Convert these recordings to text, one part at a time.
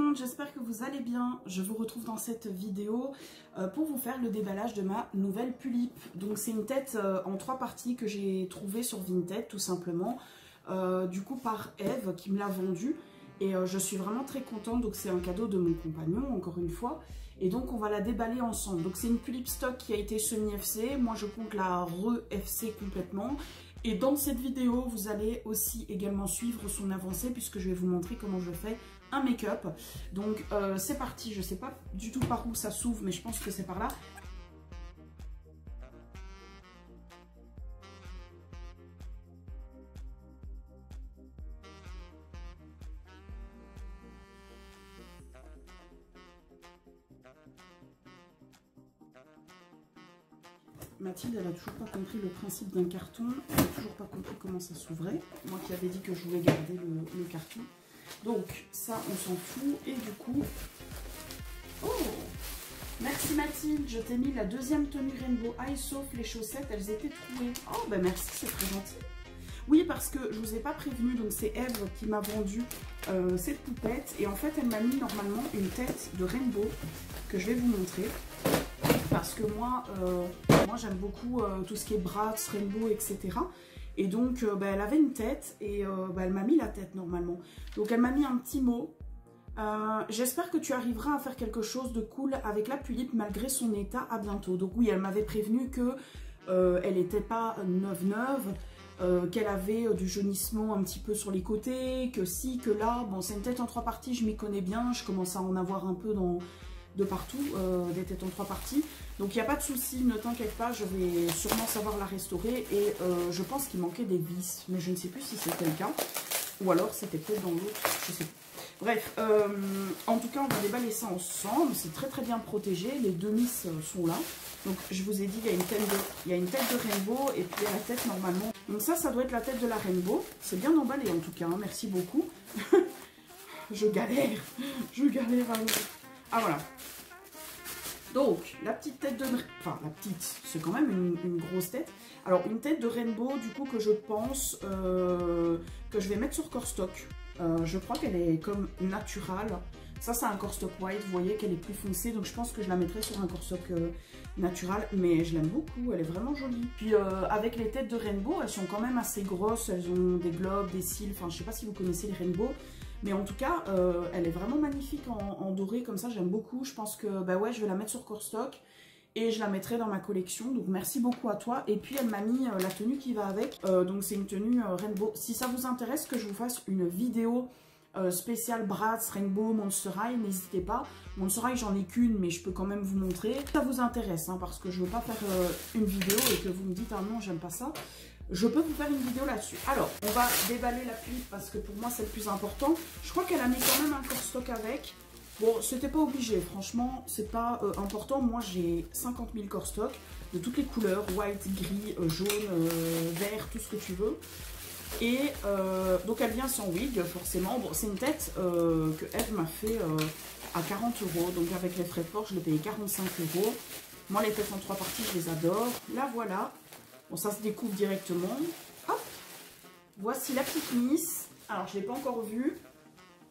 monde, j'espère que vous allez bien. Je vous retrouve dans cette vidéo pour vous faire le déballage de ma nouvelle Pulip. Donc c'est une tête en 3 parties que j'ai trouvée sur Vinted tout simplement. Du coup par Eve qui me l'a vendue. Et je suis vraiment très contente, donc c'est un cadeau de mon compagnon encore une fois. Et donc on va la déballer ensemble. Donc c'est une Pulip stock qui a été semi-FC, moi je compte la re-FC complètement. Et dans cette vidéo, vous allez aussi également suivre son avancée puisque je vais vous montrer comment je fais un make-up. Donc c'est parti, je sais pas du tout par où ça s'ouvre, mais je pense que c'est par là. Mathilde, elle a toujours pas compris le principe d'un carton, elle n'a toujours pas compris comment ça s'ouvrait. Moi qui avais dit que je voulais garder le carton. Donc ça, on s'en fout. Et du coup... Oh! Merci Mathilde, je t'ai mis la deuxième tenue Rainbow High, sauf les chaussettes, elles étaient trouées. Oh, ben merci, c'est très gentil. Oui, parce que je vous ai pas prévenu, donc c'est Eve qui m'a vendu cette poupette. Et en fait, elle m'a mis normalement une tête de Rainbow que je vais vous montrer. Parce que moi j'aime beaucoup tout ce qui est Bratz, Rainbow, etc. Et donc, elle avait une tête et elle m'a mis la tête normalement. Donc, elle m'a mis un petit mot. J'espère que tu arriveras à faire quelque chose de cool avec la Pulip malgré son état. À bientôt. Donc oui, elle m'avait prévenu que elle n'était pas neuve, qu'elle avait du jaunissement un petit peu sur les côtés, que si, que là. Bon, c'est une tête en 3 parties, je m'y connais bien. Je commence à en avoir un peu de partout, des têtes en 3 parties. Donc il n'y a pas de souci, ne t'inquiète pas, je vais sûrement savoir la restaurer. Et je pense qu'il manquait des vis, mais je ne sais plus si c'était le cas. Ou alors c'était peut-être dans l'autre, je sais pas. Bref, en tout cas, on va déballer ça ensemble. C'est très très bien protégé. Les 2 miss sont là. Donc, je vous ai dit, il y a une tête de Rainbow et puis il y a la tête normalement. Donc ça doit être la tête de la Rainbow. C'est bien emballé en tout cas. Hein. Merci beaucoup. Je galère. Je galère. Ah voilà. Donc, la petite tête de... Enfin, la petite, c'est quand même une grosse tête. Alors, une tête de Rainbow, du coup, que je pense que je vais mettre sur Corstock. Je crois qu'elle est comme naturelle. Ça, c'est un Corstock white. Vous voyez qu'elle est plus foncée. Donc, je pense que je la mettrai sur un Corstock naturel. Mais je l'aime beaucoup. Elle est vraiment jolie. Puis, avec les têtes de Rainbow, elles sont quand même assez grosses. Elles ont des globes, des cils. Enfin, je sais pas si vous connaissez les Rainbow. Mais en tout cas, elle est vraiment magnifique en doré. Comme ça, j'aime beaucoup. Je pense que, ouais, je vais la mettre sur Corstock. Et je la mettrai dans ma collection. Donc merci beaucoup à toi. Et puis elle m'a mis la tenue qui va avec. Donc c'est une tenue Rainbow. Si ça vous intéresse que je vous fasse une vidéo spéciale Bratz, Rainbow, Monster High, n'hésitez pas. Monster High j'en ai qu'une mais je peux quand même vous montrer. Ça vous intéresse hein, parce que je veux pas faire une vidéo et que vous me dites ah non j'aime pas ça. Je peux vous faire une vidéo là-dessus. Alors on va déballer la Pulip parce que pour moi c'est le plus important. Je crois qu'elle a mis quand même un Corstock avec. Bon, c'était pas obligé, franchement, c'est pas important. Moi, j'ai 50 000 Corstock de toutes les couleurs, white, gris, jaune, vert, tout ce que tu veux. Et donc, elle vient sans wig, forcément. Bon, c'est une tête que Eve m'a fait à 40 €. Donc, avec les frais de port, je l'ai payé 45 €. Moi, les têtes en 3 parties, je les adore. Là, voilà. Bon, ça se découvre directement. Hop. Voici la petite Miss. Alors, je l'ai pas encore vue.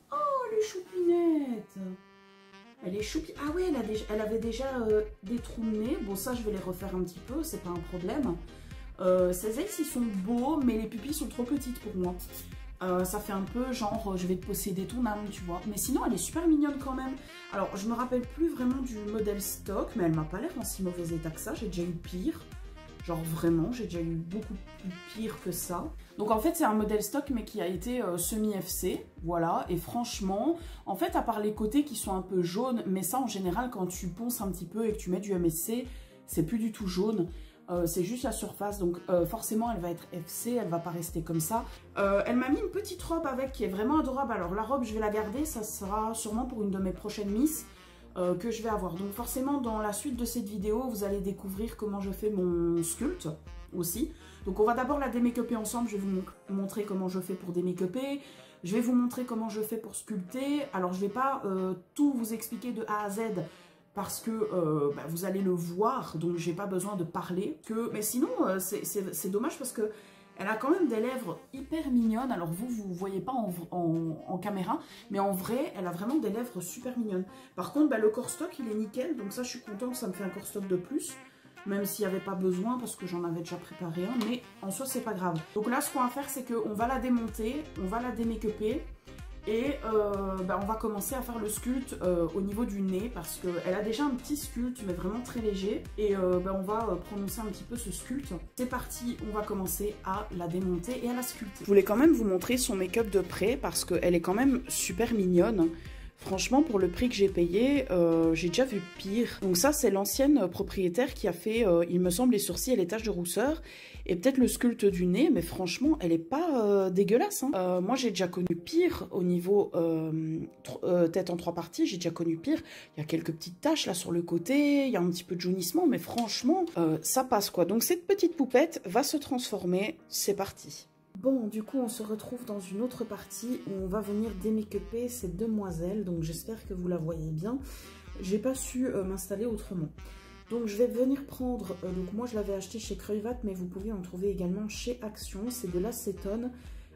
Oh, les choupinettes! Elle est choupi. Ah ouais, elle avait déjà des trous de nez. Bon, ça, je vais les refaire un petit peu, c'est pas un problème. Ces ailes, ils sont beaux, mais les pupilles sont trop petites pour moi. Ça fait un peu genre, je vais te posséder ton âme, tu vois. Mais sinon, elle est super mignonne quand même. Alors, je me rappelle plus vraiment du modèle stock, mais elle m'a pas l'air en si mauvais état que ça. J'ai déjà eu pire. Genre vraiment, j'ai déjà eu beaucoup plus pire que ça. Donc en fait, c'est un modèle stock, mais qui a été semi-FC. Voilà, et franchement, en fait, à part les côtés qui sont un peu jaunes, mais ça, en général, quand tu ponces un petit peu et que tu mets du MSC, c'est plus du tout jaune. C'est juste la surface, donc forcément, elle va être FC, elle va pas rester comme ça. Elle m'a mis une petite robe avec qui est vraiment adorable. Alors la robe, je vais la garder, ça sera sûrement pour une de mes prochaines Miss. Que je vais avoir. Donc forcément dans la suite de cette vidéo vous allez découvrir comment je fais mon sculpte aussi. Donc on va d'abord la démake-upper ensemble. Je vais vous montrer comment je fais pour démake-upper. Je vais vous montrer comment je fais pour sculpter. Alors je vais pas tout vous expliquer de A à Z parce que vous allez le voir, donc j'ai pas besoin de parler. Mais sinon c'est dommage parce que Elle a quand même des lèvres hyper mignonnes. Alors vous voyez pas en caméra, mais en vrai, elle a vraiment des lèvres super mignonnes. Par contre, bah, le corps stock, il est nickel. Donc ça, je suis contente, ça me fait un corps stock de plus. Même s'il n'y avait pas besoin, parce que j'en avais déjà préparé un. Mais en soi, c'est pas grave. Donc là, ce qu'on va faire, c'est qu'on va la démonter, on va la démake-upper. Et bah, on va commencer à faire le sculpte au niveau du nez parce qu'elle a déjà un petit sculpte mais vraiment très léger. Et bah, on va prononcer un petit peu ce sculpte. C'est parti, on va commencer à la démonter et à la sculpter. Je voulais quand même vous montrer son make-up de près parce qu'elle est quand même super mignonne. Franchement, pour le prix que j'ai payé, j'ai déjà vu pire. Donc ça, c'est l'ancienne propriétaire qui a fait, il me semble, les sourcils et les taches de rousseur. Et peut-être le sculpte du nez, mais franchement, elle est pas dégueulasse. Hein. Moi, j'ai déjà connu pire au niveau tête en 3 parties. J'ai déjà connu pire. Il y a quelques petites taches là sur le côté. Il y a un petit peu de jaunissement, mais franchement, ça passe quoi. Donc cette petite poupette va se transformer. C'est parti. Bon, du coup, on se retrouve dans une autre partie où on va venir démake-upper cette demoiselle. Donc, j'espère que vous la voyez bien. J'ai pas su m'installer autrement. Donc, je vais venir prendre... donc, moi, je l'avais acheté chez Creuvat, mais vous pouvez en trouver également chez Action. C'est de l'acétone.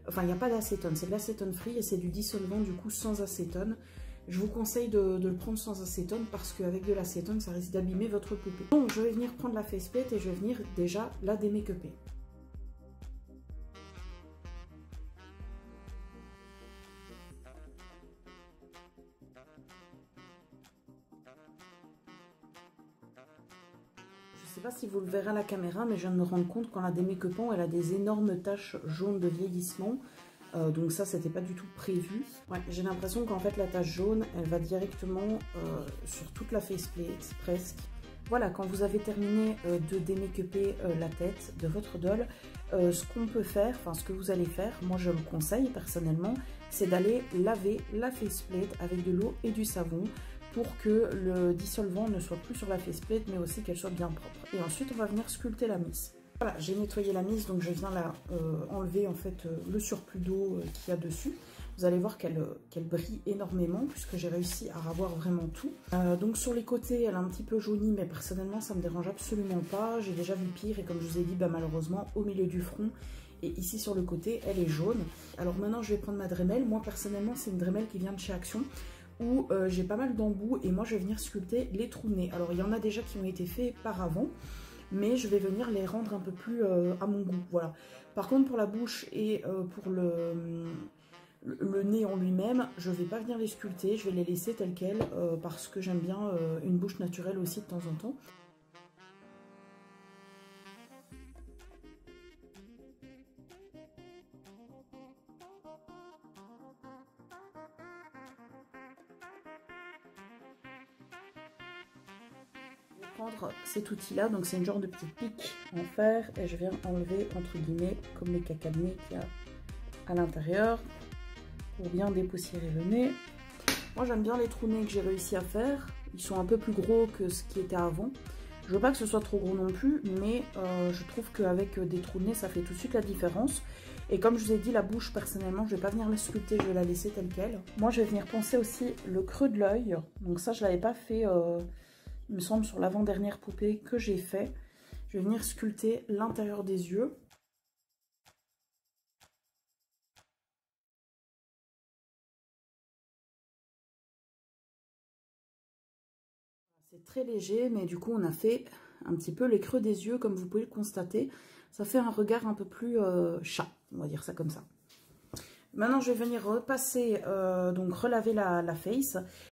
Enfin, il n'y a pas d'acétone. C'est de l'acétone free et c'est du dissolvant, du coup, sans acétone. Je vous conseille de le prendre sans acétone parce qu'avec de l'acétone, ça risque d'abîmer votre poupée. Donc, je vais venir prendre la faceplate et je vais venir déjà la démake-upper. Je ne sais pas si vous le verrez à la caméra, mais je viens de me rendre compte qu'en la démake-upant, elle a des énormes taches jaunes de vieillissement. Donc ça, c'était pas du tout prévu. Ouais, j'ai l'impression qu'en fait, la tache jaune, elle va directement sur toute la faceplate, presque. Voilà, quand vous avez terminé de démake-upper la tête de votre doll, ce qu'on peut faire, enfin ce que vous allez faire, moi je vous conseille personnellement, c'est d'aller laver la faceplate avec de l'eau et du savon pour que le dissolvant ne soit plus sur la faceplate mais aussi qu'elle soit bien propre. Et ensuite on va venir sculpter la miss. Voilà, j'ai nettoyé la miss, donc je viens là enlever en fait le surplus d'eau qu'il y a dessus. Vous allez voir qu'elle brille énormément puisque j'ai réussi à avoir vraiment tout. Donc sur les côtés, elle est un petit peu jaunie, mais personnellement ça me dérange absolument pas. J'ai déjà vu pire et comme je vous ai dit, bah, malheureusement au milieu du front et ici sur le côté, elle est jaune. Alors maintenant je vais prendre ma Dremel. Moi personnellement c'est une Dremel qui vient de chez Action où j'ai pas mal d'embouts et moi je vais venir sculpter les trous de nez. Alors il y en a déjà qui ont été faits par avant, mais je vais venir les rendre un peu plus à mon goût. Voilà. Par contre pour la bouche et pour le nez en lui-même, je ne vais pas venir les sculpter, je vais les laisser telles quelles parce que j'aime bien une bouche naturelle aussi de temps en temps. Je vais prendre cet outil-là, donc c'est une genre de petit pic en fer et je viens enlever entre guillemets comme les caca de nez qu'il y a à l'intérieur pour bien dépoussiérer le nez. Moi j'aime bien les trous de nez que j'ai réussi à faire. Ils sont un peu plus gros que ce qui était avant. Je veux pas que ce soit trop gros non plus, mais je trouve qu'avec des trous de nez ça fait tout de suite la différence. Et comme je vous ai dit, la bouche personnellement je vais pas venir la sculpter, je vais la laisser telle quelle. Moi je vais venir poncer aussi le creux de l'œil. Donc ça je l'avais pas fait, il me semble, sur l'avant-dernière poupée que j'ai fait. Je vais venir sculpter l'intérieur des yeux. C'est très léger, mais du coup on a fait un petit peu les creux des yeux, comme vous pouvez le constater. Ça fait un regard un peu plus chat, on va dire ça comme ça. Maintenant je vais venir repasser, donc relaver la face.